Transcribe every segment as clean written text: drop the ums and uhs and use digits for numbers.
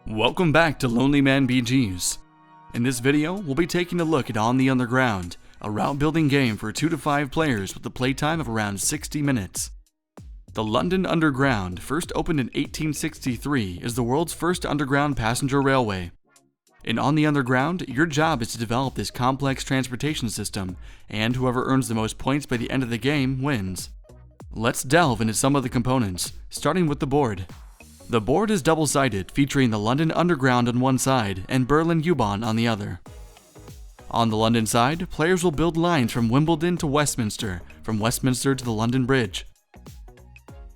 Welcome back to Lonely Man BGs. In this video, we'll be taking a look at On the Underground, a route building game for 2 to 5 players with a playtime of around 60 minutes. The London Underground, first opened in 1863, is the world's first underground passenger railway. In On the Underground, your job is to develop this complex transportation system, and whoever earns the most points by the end of the game wins. Let's delve into some of the components, starting with the board. The board is double-sided, featuring the London Underground on one side and Berlin U-Bahn on the other. On the London side, players will build lines from Wimbledon to Westminster, from Westminster to the London Bridge.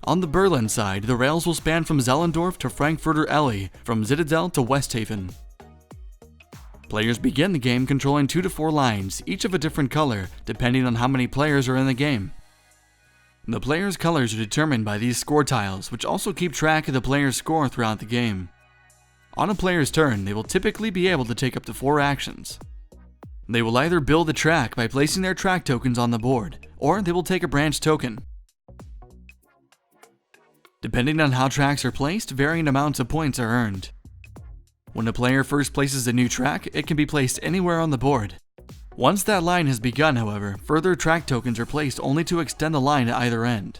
On the Berlin side, the rails will span from Zehlendorf to Frankfurter Allee, from Zitadel to Westhaven. Players begin the game controlling 2 to 4 lines, each of a different color, depending on how many players are in the game. The players' colors are determined by these score tiles, which also keep track of the player's score throughout the game. On a player's turn, they will typically be able to take up to 4 actions. They will either build a track by placing their track tokens on the board, or they will take a branch token. Depending on how tracks are placed, varying amounts of points are earned. When a player first places a new track, it can be placed anywhere on the board. Once that line has begun, however, further track tokens are placed only to extend the line at either end.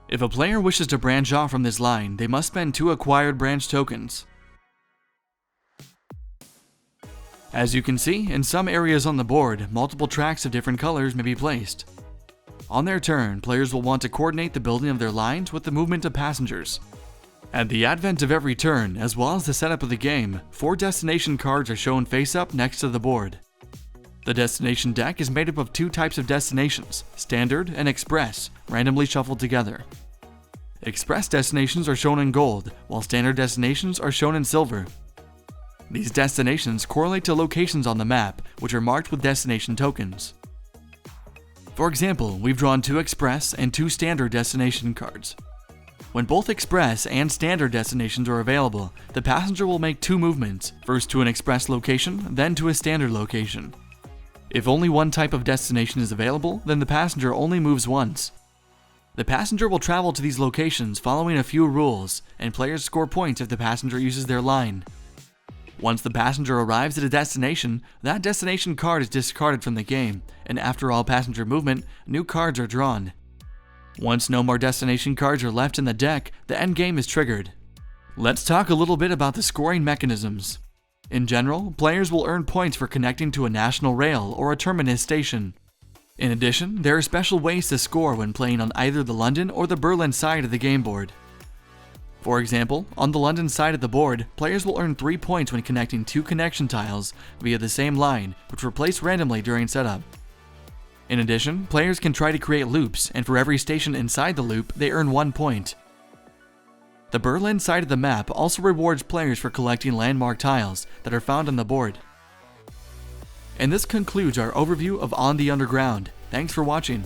If a player wishes to branch off from this line, they must spend 2 acquired branch tokens. As you can see, in some areas on the board, multiple tracks of different colors may be placed. On their turn, players will want to coordinate the building of their lines with the movement of passengers. At the advent of every turn, as well as the setup of the game, 4 destination cards are shown face-up next to the board. The destination deck is made up of 2 types of destinations, Standard and Express, randomly shuffled together. Express destinations are shown in gold, while Standard destinations are shown in silver. These destinations correlate to locations on the map, which are marked with destination tokens. For example, we've drawn 2 Express and 2 Standard destination cards. When both Express and Standard destinations are available, the passenger will make 2 movements, first to an Express location, then to a Standard location. If only one type of destination is available, then the passenger only moves once. The passenger will travel to these locations following a few rules, and players score points if the passenger uses their line. Once the passenger arrives at a destination, that destination card is discarded from the game, and after all passenger movement, new cards are drawn. Once no more destination cards are left in the deck, the end game is triggered. Let's talk a little bit about the scoring mechanisms. In general, players will earn points for connecting to a national rail or a terminus station. In addition, there are special ways to score when playing on either the London or the Berlin side of the game board. For example, on the London side of the board, players will earn 3 points when connecting 2 connection tiles via the same line, which were placed randomly during setup. In addition, players can try to create loops, and for every station inside the loop, they earn 1 point. The Berlin side of the map also rewards players for collecting landmark tiles that are found on the board. And this concludes our overview of On the Underground. Thanks for watching.